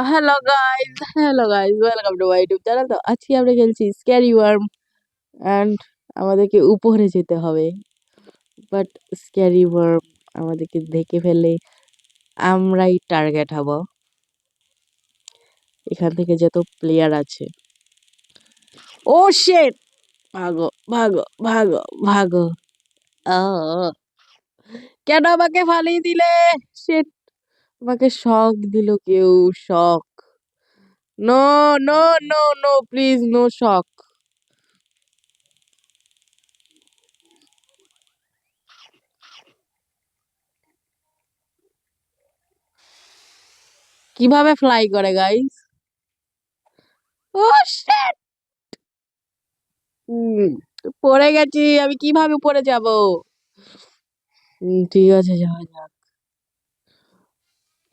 Hello guys welcome to my YouTube channel. তো আজকে আমরা খেলছি স্ক্যারি ওয়ার্ম অ্যান্ড আমাদেরকে উপরে যেতে হবে। বাট স্ক্যারি ওয়ার্ম আমাদেরকে দেখে ফেললে আমরাই টার্গেট হব। এখান থেকে যত প্লেয়ার আছে, ও শিট, ভাগো ভাগো ভাগো ভাগো। আহ, কেন আমাকে ফালিয়ে দিলে? শিট, আমাকে শক দিল কেউ। Shock, no no no no, please no shock. কিভাবে ফ্লাই করে গাইস? ও শিট, পড়ে গেছি আমি, কিভাবে উপরে যাব? ঠিক আছে, যাওয়া যাক,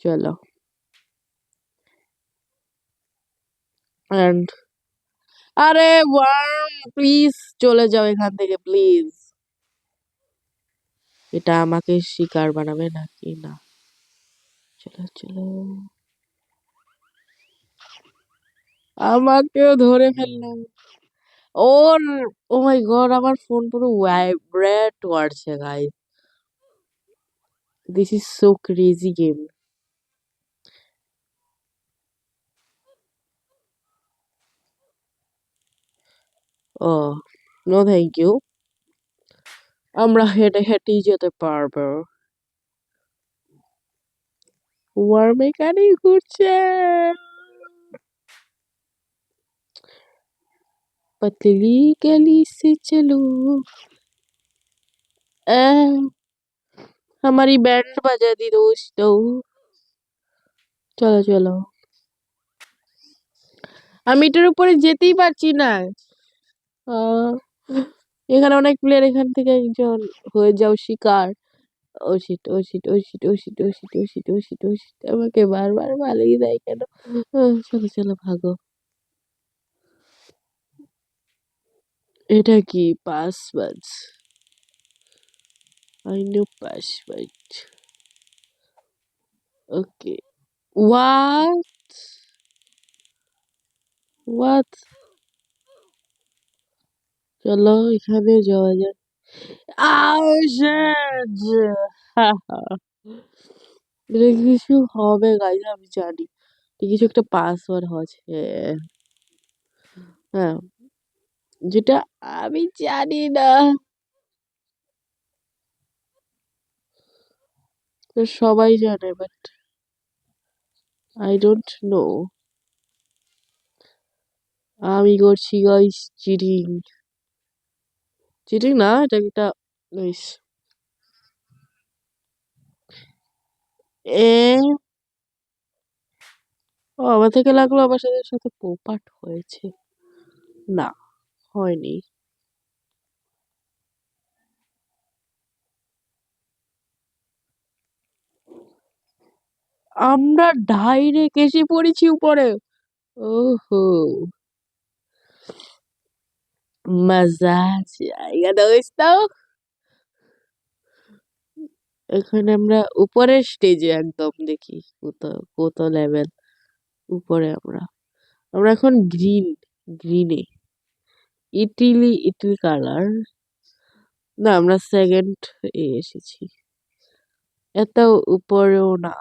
চলো। এন্ড আরে ওয়ার্ম, প্লিজ চলে যাও এখান থেকে প্লিজ। এটা আমাকে শিকার বানাবে নাকি না? চলো চলো, আমাকেও ধরে ফেললো। ওর, ও মাই গড, আমার ফোন পুরো ভাইব্রেট করছে guys. This is so crazy game. Oh no thank you, আমরা হেঁটে হেঁটেই যেতে পারবো। ওয়ার্ম এখানেই ঘুরছে। पतली गली से चलो। আহ, हमारी बैंड बजा दी दोस्तों। চলো চলো, আমি এটার উপরে যেতেই পারছি না। আহ, এখানে অনেক প্লেয়ার, এখান থেকে একজন হয়ে যাও শিকার। ও শিট ও শিট ও শিট ও শিট ও শিট ও শিট ও শিট ও শিট, আমাকে বারবার পালিয়ে দেয় কেন? চলো চলো ভাগো। এটা কি password? I know password. Okay, what what, চলো এখানে যাওয়া যাক। আউ শিট, এটা কিছু হবে গাইস, আমি জানি কিছু একটা পাসওয়ার্ড আছে। হ্যাঁ, যেটা আমি জানি না, তো সবাই জানে, বাট আই ডোন্ট নো। আমি করছি গাইস চিটিং। চিটিং না, এটা একটা গাইস। এ, ও আমার থেকে লাগলো আমার সাথে সাথে পোপাট হয়েছে। না, হয়নি। আমরা ডাইরেক্ট এসে পড়েছি উপরে। ওহো, মজা জায়গা দোস্ত। এখানে আমরা উপরের স্টেজে একদম, দেখি কত কত লেভেল উপরে আমরা। আমরা এখন গ্রিনে, ইটিলি ইটিলি কালার। না, আমরা সেকেন্ড এসেছি, এত উপরেও না।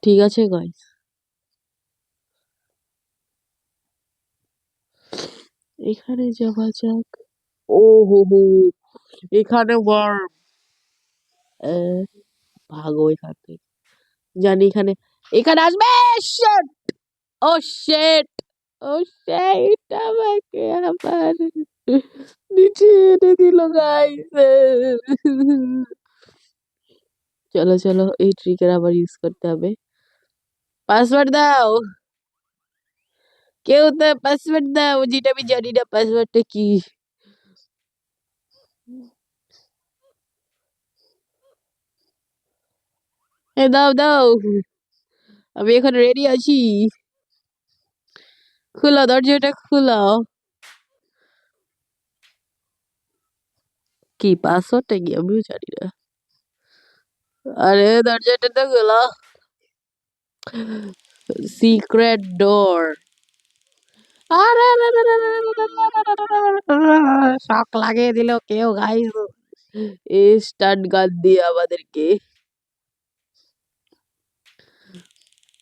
ঠিক আছে গাইস, এখানে যাওয়া যাক। ও হো হো, এখানে ওয়ার্ম। ভাগো এখান থেকে, জানি এখানে এখানে আসবে। শিট, ও শিট, ও শিট, আমাকে আবার নিচে এনে দিল গাইস। চলো চলো, এই ট্রিকের আবার ইউজ করতে হবে। পাসওয়ার্ড দাও, কেউ তো পাসওয়ার্ড দাও, যেটা আমি জানি না পাসওয়ার্ডটা কি। দাও দাও, আমি এখন রেডি আছি। খুলো দরজাটা, খুলো। কি পাসওয়ার্ডটা কি আমিও জানি না। আরে দরজাটা তো গেলো। সিক্রেট ডোর। আরে শক লাগিয়ে দিল কেউ গাইস। স্টান গান দিয়ে আমাদেরকে।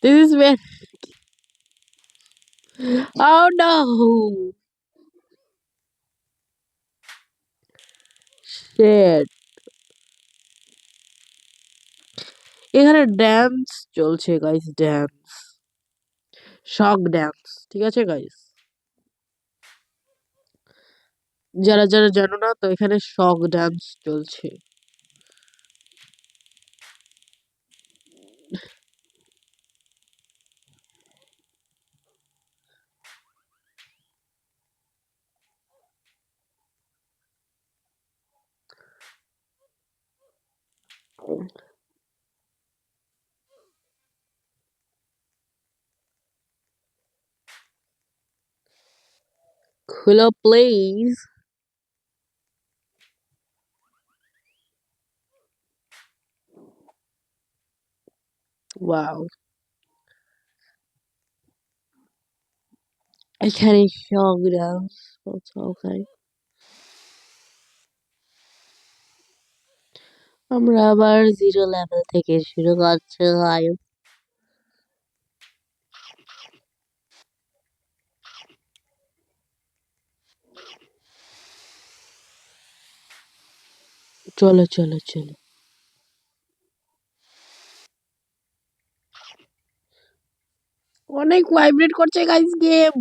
This is very, oh no, shit. এখানে ড্যান্স চলছে গাইস, ড্যান্স, শক ড্যান্স, ঠিক আছে গাইস? যারা যারা জানো না তো এখানে শক ড্যান্স চলছে। খুলো প্লিজ। ওয়াও, এখানে শক ড্যান্স ওখানে। আমরা আবার জিরো লেভেল থেকে শুরু করছি গাইস। চলো চলো চলো। অনেক ভাইব্রেট করছে গাইস গেম।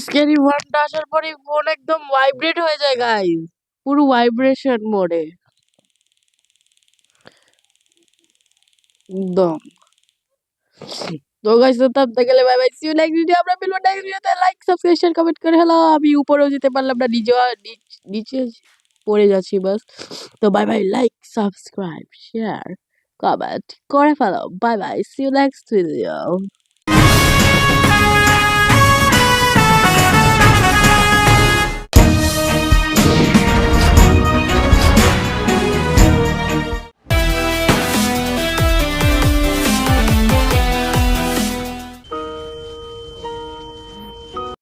স্ক্যারি ওয়ানটা আসার পরে ফোন একদম ভাইব্রেট হয়ে যায় গাইস, পুরো ভাইব্রেশন মোডে একদম। তো গাইস তো তব তক গেলে bye bye, see you next video. আমরা মিলবো নেক্সট ভিডিওতে। লাইক সাবস্ক্রাইব শেয়ার কমেন্ট করে হ্যালো। আমি উপরেও যেতে পারলাম না, নিচে পড়ে যাচ্ছি বাস। তো bye bye, like subscribe share comment করে ফেলো। Bye bye, see you next video.